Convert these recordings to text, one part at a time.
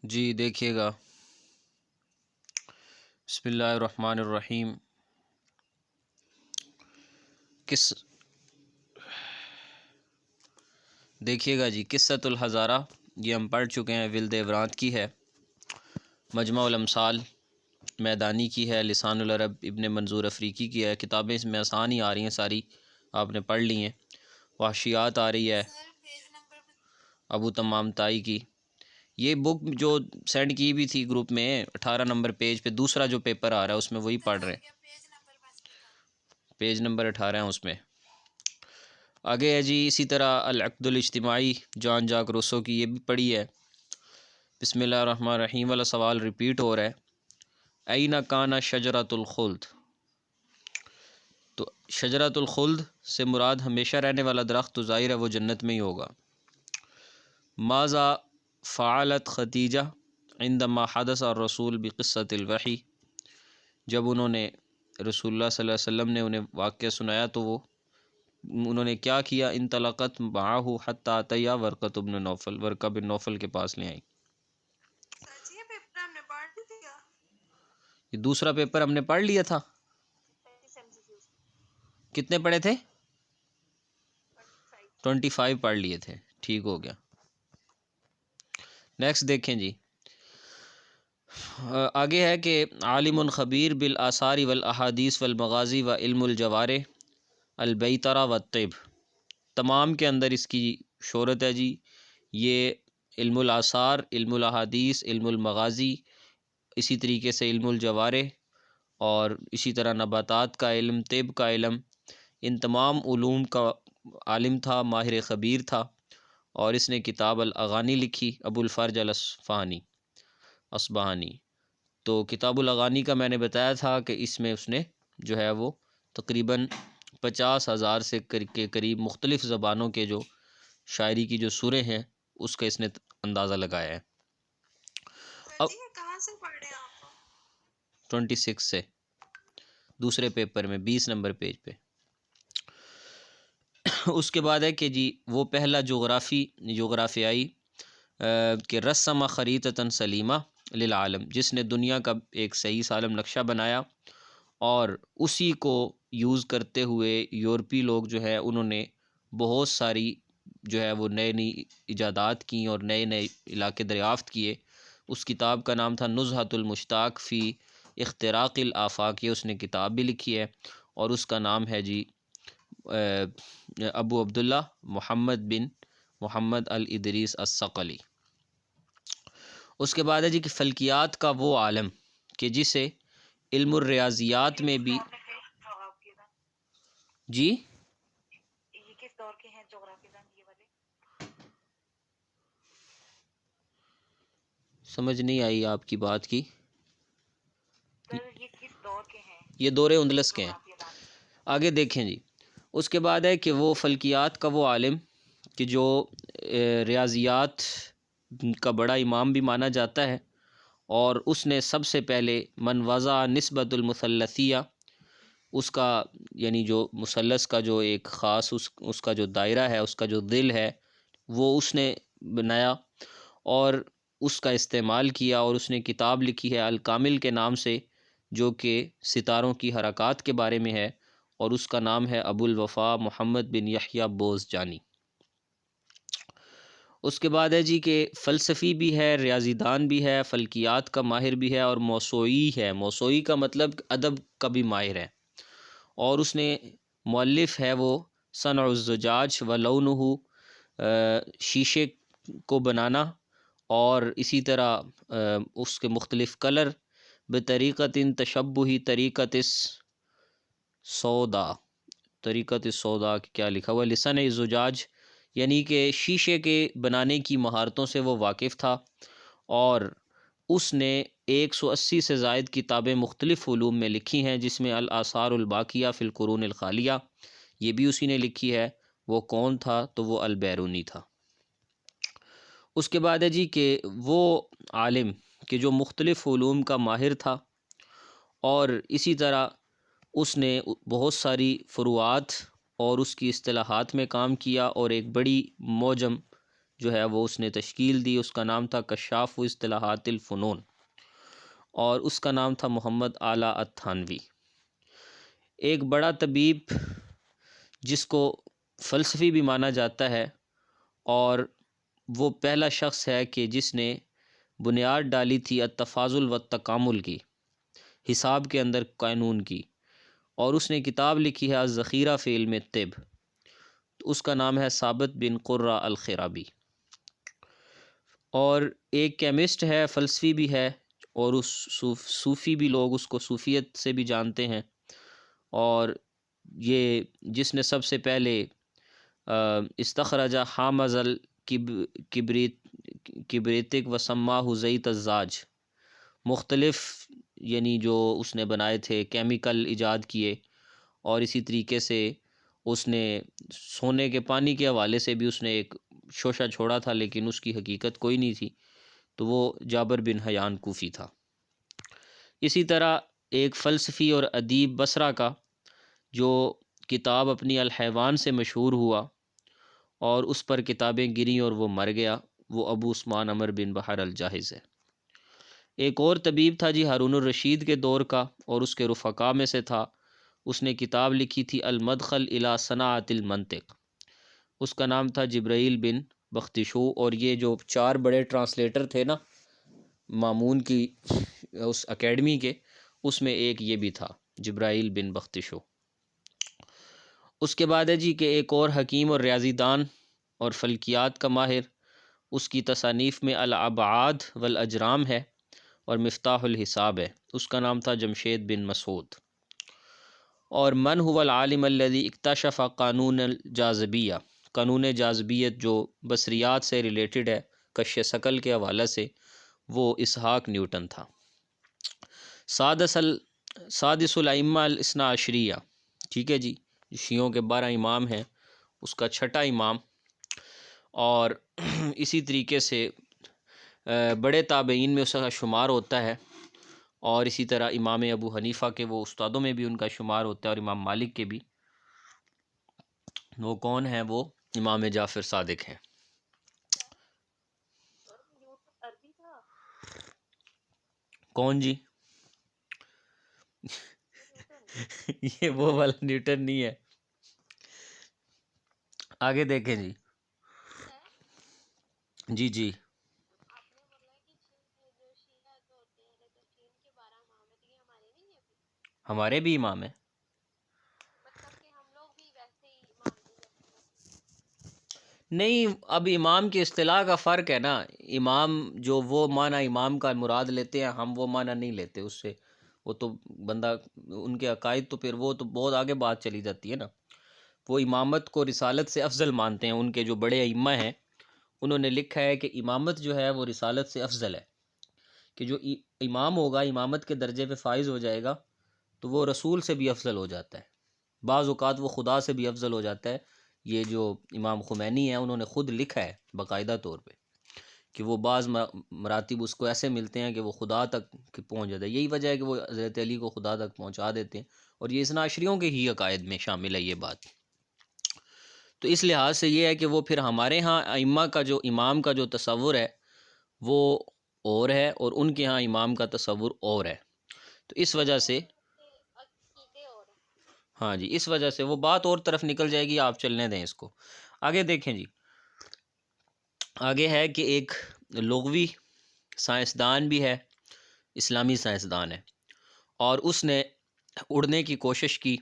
جی دیکھیے گا، بسم اللہ الرحمن الرحیم۔ دیکھیے گا جی، قصۃ الحضارہ یہ ہم پڑھ چکے ہیں، ولد ورانت کی ہے، مجمع الامثال میدانی کی ہے، لسان العرب ابن منظور افریقی کی ہے۔ کتابیں اس میں آسان ہی آ رہی ہیں، ساری آپ نے پڑھ لی ہیں۔ وحشیات آ رہی ہے ابو تمام تائی کی۔ یہ بک جو سینڈ کی بھی تھی گروپ میں 18 نمبر پیج پہ، دوسرا جو پیپر آ رہا ہے اس میں وہی پڑھ رہے ہیں، پیج نمبر 18 ہیں اس میں۔ آگے ہے جی اسی طرح العقد الاجتماعی جان جاک روسو کی، یہ بھی پڑھی ہے۔ بسم اللہ الرحمن الرحیم والا سوال ریپیٹ ہو رہا ہے، این کان شجرۃ الخلد؟ تو شجرۃ الخلد سے مراد ہمیشہ رہنے والا درخت تو ظاہر ہے وہ جنت میں ہی ہوگا۔ ماذا فعلت خدیجہ عندما حدث الرسول بقصۃ الوحی؟ جب انہوں نے رسول اللہ صلی اللہ علیہ وسلم نے انہیں واقعہ سنایا تو انہوں نے کیا کیا؟ انطلقت معہ حتی اتیا ورقۃ بن نوفل، ورقہ بن نوفل کے پاس لے آئیں۔ یہ دوسرا پیپر ہم نے پڑھ لیا تھا، کتنے پڑھے تھے؟ 25 پڑھ لیے تھے، ٹھیک ہو گیا۔ نیکسٹ دیکھیں جی، آگے ہے کہ عالم خبیر بالآثار والاحادیث والمغازی و علم الجوارح البیطرہ والطب، تمام کے اندر اس کی شہرت ہے جی۔ یہ علم الاثار، علم الاحادیث، علم المغازی، اسی طریقے سے علم الجوارح اور اسی طرح نباتات کا علم، طب کا علم، ان تمام علوم کا عالم تھا، ماہر خبیر تھا۔ اور اس نے کتاب الاغانی لکھی، ابو الفرج اصبہانی۔ تو کتاب الاغانی کا میں نے بتایا تھا کہ اس میں اس نے جو ہے وہ تقریباً 50,000 سے کے قریب مختلف زبانوں کے جو شاعری کی جو سوریں ہیں اس کا اس نے اندازہ لگایا ہے۔ اب کہاں سے پڑھ رہے ہیں آپ؟ 26 سے، دوسرے پیپر میں 20 نمبر پیج پہ۔ اس کے بعد ہے کہ جی وہ پہلا جغرافیائی کہ رسم خریطۃ سلیمہ للعالم، جس نے دنیا کا ایک صحیح سالم نقشہ بنایا، اور اسی کو یوز کرتے ہوئے یورپی لوگ جو ہے انہوں نے بہت ساری جو ہے وہ نئی نئی ایجادات کی اور نئے نئے علاقے دریافت کیے۔ اس کتاب کا نام تھا نزہۃ المشتاق فی اختراق الآفاق، یہ اس نے کتاب بھی لکھی ہے، اور اس کا نام ہے جی ابو عبداللہ محمد بن محمد الادریس الثقلی۔ اس کے بعد ہے جی کہ فلکیات کا وہ عالم کہ جسے علم الریاضیات میں بھی جی یہ کس دور کے ہیں جغرافی دان یہ والے؟ سمجھ نہیں آئی آپ کی بات کی، یہ کس دور کے ہیں؟ یہ دور اندلس کے ہیں۔ آگے دیکھیں جی، اس کے بعد ہے کہ وہ فلکیات کا وہ عالم کہ جو ریاضیات کا بڑا امام بھی مانا جاتا ہے، اور اس نے سب سے پہلے من وضع نسبۃ المثلثیہ، اس کا یعنی جو مثلث کا جو ایک خاص اس کا جو دائرہ ہے، اس کا جو دل ہے، وہ اس نے بنایا اور اس کا استعمال کیا، اور اس نے کتاب لکھی ہے الکامل کے نام سے، جو کہ ستاروں کی حرکات کے بارے میں ہے، اور اس کا نام ہے ابو الوفا محمد بن یحییٰ بوزجانی۔ اس کے بعد ہے جی کہ فلسفی بھی ہے، ریاضی دان بھی ہے، فلکیات کا ماہر بھی ہے، اور موسوعی ہے۔ موسوعی کا مطلب ادب کا بھی ماہر ہے، اور اس نے مؤلف ہے وہ صنع الزجاج و لونہ، شیشے کو بنانا، اور اسی طرح اس کے مختلف کلر، بطریقۃ تشبہی طریقۃ سودا، طریقۃ سودا کیا لکھا ہوا؟ لصنع الزجاج، یعنی کہ شیشے کے بنانے کی مہارتوں سے وہ واقف تھا، اور اس نے 180 سے زائد کتابیں مختلف علوم میں لکھی ہیں، جس میں الآثار الباقیہ فی القرون الخالیہ یہ بھی اسی نے لکھی ہے۔ وہ کون تھا؟ تو وہ البیرونی تھا۔ اس کے بعد ہے جی کہ وہ عالم کہ جو مختلف علوم کا ماہر تھا، اور اسی طرح اس نے بہت ساری فروعات اور اس کی اصطلاحات میں کام کیا، اور ایک بڑی موجم جو ہے وہ اس نے تشکیل دی، اس کا نام تھا کشاف و اصطلاحات الفنون، اور اس کا نام تھا محمد اعلیٰ التھانوی۔ ایک بڑا طبیب جس کو فلسفی بھی مانا جاتا ہے، اور وہ پہلا شخص ہے کہ جس نے بنیاد ڈالی تھی التفاضل و تکامل کی، حساب کے اندر قانون کی، اور اس نے کتاب لکھی ہے الذخیرہ فی علم الطب، اس کا نام ہے ثابت بن قرہ الخرابی۔ اور ایک کیمسٹ ہے، فلسفی بھی ہے، اور اس صوفی بھی لوگ اس کو صوفیت سے بھی جانتے ہیں، اور یہ جس نے سب سے پہلے استخرج حامض کبریتک و سماہ زیت الزاج، مختلف یعنی جو اس نے بنائے تھے کیمیکل ایجاد کیے، اور اسی طریقے سے اس نے سونے کے پانی کے حوالے سے بھی اس نے ایک شوشہ چھوڑا تھا، لیکن اس کی حقیقت کوئی نہیں تھی، تو وہ جابر بن حیان کوفی تھا۔ اسی طرح ایک فلسفی اور ادیب بصرہ کا جو کتاب اپنی الحیوان سے مشہور ہوا اور اس پر کتابیں گریں اور وہ مر گیا، وہ ابو عثمان عمر بن بحر الجاحظ ہے۔ ایک اور طبیب تھا جی ہارون الرشید کے دور کا، اور اس کے رفقا میں سے تھا، اس نے کتاب لکھی تھی المدخل الی صناعۃ المنطق، اس کا نام تھا جبرائیل بن بختشو، اور یہ جو 4 بڑے ٹرانسلیٹر تھے نا مامون کی اس اکیڈمی کے، اس میں ایک یہ بھی تھا جبرائیل بن بختشو۔ اس کے بعد ہے جی کہ ایک اور حکیم اور ریاضی دان اور فلکیات کا ماہر، اس کی تصانیف میں الابعاد والاجرام ہے اور مفتاح الحساب ہے، اس کا نام تھا جمشید بن مسعود۔ اور من هو العالم الذي اکتشف قانون الجاذبیہ، قانون جاذبیت جو بصریات سے ریلیٹڈ ہے کش ثقل کے حوالے سے، وہ اسحاق نیوٹن تھا۔ سادس الائمہ الاثنا عشریہ، ٹھیک ہے جی، شیعوں کے 12 امام ہیں، اس کا 6واں امام، اور اسی طریقے سے بڑے تابعین میں اس کا شمار ہوتا ہے، اور اسی طرح امام ابو حنیفہ کے وہ استادوں میں بھی ان کا شمار ہوتا ہے، اور امام مالک کے بھی۔ وہ کون ہیں؟ وہ امام جعفر صادق ہیں۔ کون جی؟ یہ وہ والا نیوٹن نہیں ہے، آگے دیکھیں جی۔ جی جی ہمارے بھی امام ہیں۔ نہیں، اب امام کی اصطلاح کا فرق ہے نا، امام جو وہ معنی امام کا مراد لیتے ہیں، ہم وہ معنی نہیں لیتے اس سے، وہ تو بندہ ان کے عقائد تو پھر وہ تو بہت آگے بات چلی جاتی ہے نا۔ وہ امامت کو رسالت سے افضل مانتے ہیں، ان کے جو بڑے ائمہ ہیں انہوں نے لکھا ہے کہ امامت جو ہے وہ رسالت سے افضل ہے، کہ جو امام ہوگا امامت کے درجے پہ فائز ہو جائے گا تو وہ رسول سے بھی افضل ہو جاتا ہے، بعض اوقات وہ خدا سے بھی افضل ہو جاتا ہے۔ یہ جو امام خمینی ہیں انہوں نے خود لکھا ہے باقاعدہ طور پہ کہ وہ بعض مراتب اس کو ایسے ملتے ہیں کہ وہ خدا تک پہنچ جاتا ہے، یہی وجہ ہے کہ وہ حضرت علی کو خدا تک پہنچا دیتے ہیں، اور یہ اثنا عشریوں کے ہی عقائد میں شامل ہے یہ بات۔ تو اس لحاظ سے یہ ہے کہ وہ پھر ہمارے ہاں ائمہ کا جو امام کا جو تصور ہے وہ اور ہے، اور ان کے ہاں امام کا تصور اور ہے، تو اس وجہ سے ہاں جی، اس وجہ سے وہ بات اور طرف نکل جائے گی، آپ چلنے دیں اس کو۔ آگے دیکھیں جی، آگے ہے کہ ایک لغوی سائنسدان بھی ہے، اسلامی سائنسدان ہے، اور اس نے اڑنے کی کوشش کی،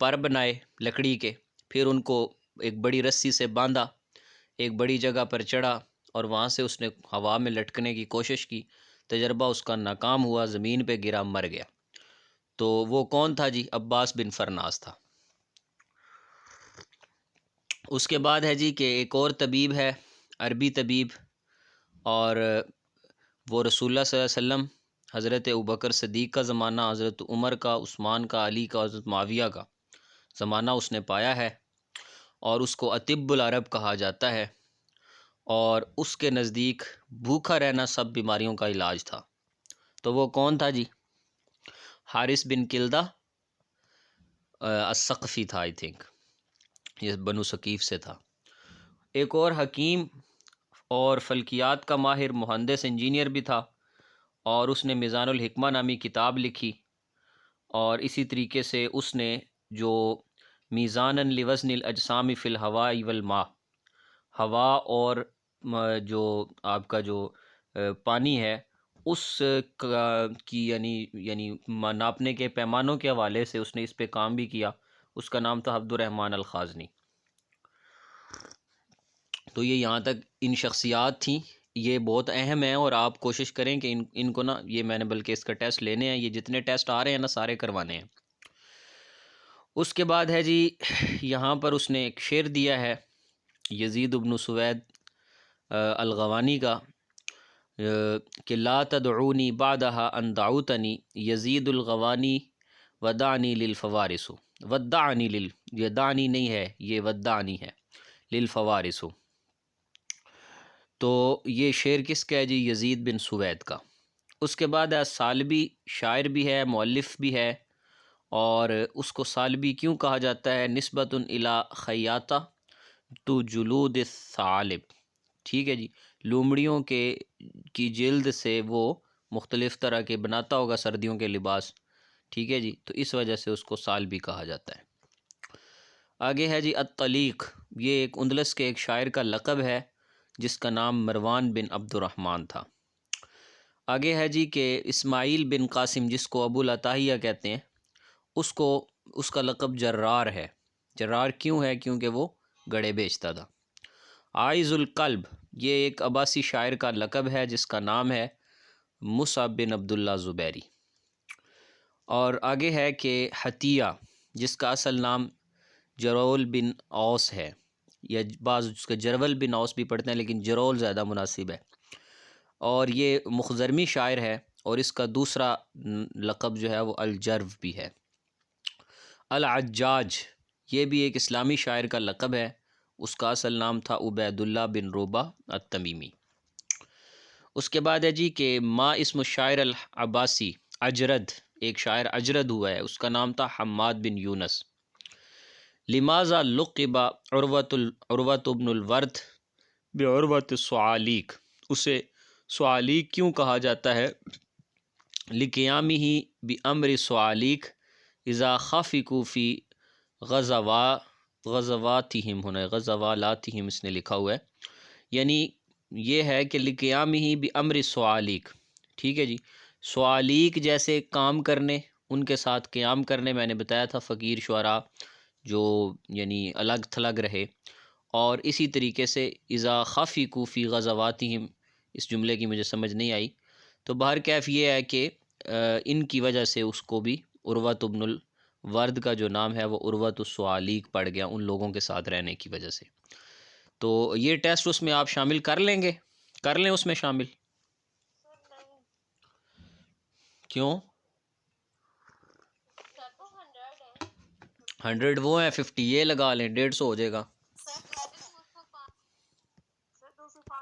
پر بنائے لکڑی کے، پھر ان کو ایک بڑی رسی سے باندھا، ایک بڑی جگہ پر چڑھا، اور وہاں سے اس نے ہوا میں لٹکنے کی کوشش کی، تجربہ اس کا ناکام ہوا، زمین پہ گرا، مر گیا۔ تو وہ کون تھا جی؟ عباس بن فرناس تھا۔ اس کے بعد ہے جی کہ ایک اور طبیب ہے، عربی طبیب، اور وہ رسول اللہ صلی اللہ علیہ وسلم، حضرت ابوبکر صدیق کا زمانہ، حضرت عمر کا، عثمان کا، علی کا، حضرت معاویہ کا زمانہ اس نے پایا ہے، اور اس کو اطب العرب کہا جاتا ہے، اور اس کے نزدیک بھوکا رہنا سب بیماریوں کا علاج تھا۔ تو وہ کون تھا جی؟ حارث بن کلدہ الثقفی تھا، آئی تھنک یہ بنو ثقیف سے تھا۔ ایک اور حکیم اور فلکیات کا ماہر مہندس انجینئر بھی تھا، اور اس نے میزان الحکمہ نامی کتاب لکھی، اور اسی طریقے سے اس نے جو میزان لوزن الاجسام فی الہواء والماء، ہوا اور جو آپ کا جو پانی ہے اس کی یعنی ناپنے کے پیمانوں کے حوالے سے اس نے اس پہ کام بھی کیا. اس کا نام تھا عبد الرحمن الخازنی. تو یہ یہاں تک ان شخصیات تھیں، یہ بہت اہم ہیں، اور آپ کوشش کریں کہ ان کو نا، یہ میں نے بلکہ اس کا ٹیسٹ لینے ہیں، یہ جتنے ٹیسٹ آ رہے ہیں نا سارے کروانے ہیں. اس کے بعد ہے جی یہاں پر اس نے ایک شعر دیا ہے یزید بن سوید الغوانی کا، کہ لا تدعونی بعدها ان دعوتنی یزید الغوانی ودعنی للفوارس. ودعنی یہ دعنی نہیں ہے، یہ ودعنی ہے، للفوارس. تو یہ شعر کس کا ہے جی؟ یزید بن سوید کا. اس کے بعد سالبی شاعر بھی ہے، مؤلف بھی ہے، اور اس کو سالبی کیوں کہا جاتا ہے؟ نسبۃ الی خیاطہ تو جلود الثعالب. ٹھیک ہے جی، لومڑیوں کی جلد سے وہ مختلف طرح کے بناتا ہوگا سردیوں کے لباس. ٹھیک ہے جی، تو اس وجہ سے اس کو سالبی کہا جاتا ہے. آگے ہے جی الطلیق. یہ ایک اندلس کے ایک شاعر کا لقب ہے جس کا نام مروان بن عبد الرحمن تھا. آگے ہے جی کہ اسماعیل بن قاسم، جس کو ابو العطاہیہ کہتے ہیں، اس کا لقب جرار ہے. جرار کیوں ہے؟ کیونکہ وہ گڑے بیچتا تھا. عائز القلب، یہ ایک عباسی شاعر کا لقب ہے جس کا نام ہے مصعب بن عبداللہ زبیری. اور آگے ہے کہ حتیہ، جس کا اصل نام جرول بن اوس ہے، یا بعض اس کا جرول بن اوس بھی پڑھتے ہیں لیکن جرول زیادہ مناسب ہے. اور یہ مخزرمی شاعر ہے، اور اس کا دوسرا لقب جو ہے وہ الجرو بھی ہے. العجاج، یہ بھی ایک اسلامی شاعر کا لقب ہے، اس کا اصل نام تھا عبید اللہ بن روبہ التمیمی. اس کے بعد ہے جی کہ ما اسم الشاعر العباسی اجرد، ایک شاعر اجرد ہوا ہے، اس کا نام تھا حماد بن یونس. لماذا لقب عروۃ بن الورد بعروۃ الصعالیق، اسے صعالیق کیوں کہا جاتا ہے؟ لقیامہ بامر صعالیق اذا خافقوا فی غزواتہم، ہونا ہے غزوالاتہم اس نے لکھا ہوا ہے، یعنی یہ ہے کہ لقیامہ بامر صعالیق. ٹھیک ہے جی، صعالیق جیسے کام کرنے، ان کے ساتھ قیام کرنے. میں نے بتایا تھا فقیر شعراء جو یعنی الگ تھلگ رہے. اور اسی طریقے سے اذا خافقوا فی غزواتہم، اس جملے کی مجھے سمجھ نہیں آئی، تو بہرکیف یہ ہے کہ ان کی وجہ سے اس کو بھی عروۃ بن الورد کا جو نام ہے وہ عروۃ الصعالیق پڑ گیا، ان لوگوں کے ساتھ رہنے کی وجہ سے. تو یہ ٹیسٹ اس میں آپ شامل کر لیں گے؟ کر لیں اس میں شامل؟ کیوں؟ 100 وہ ہیں، 50 یہ لگا لیں، 150 ہو جائے گا.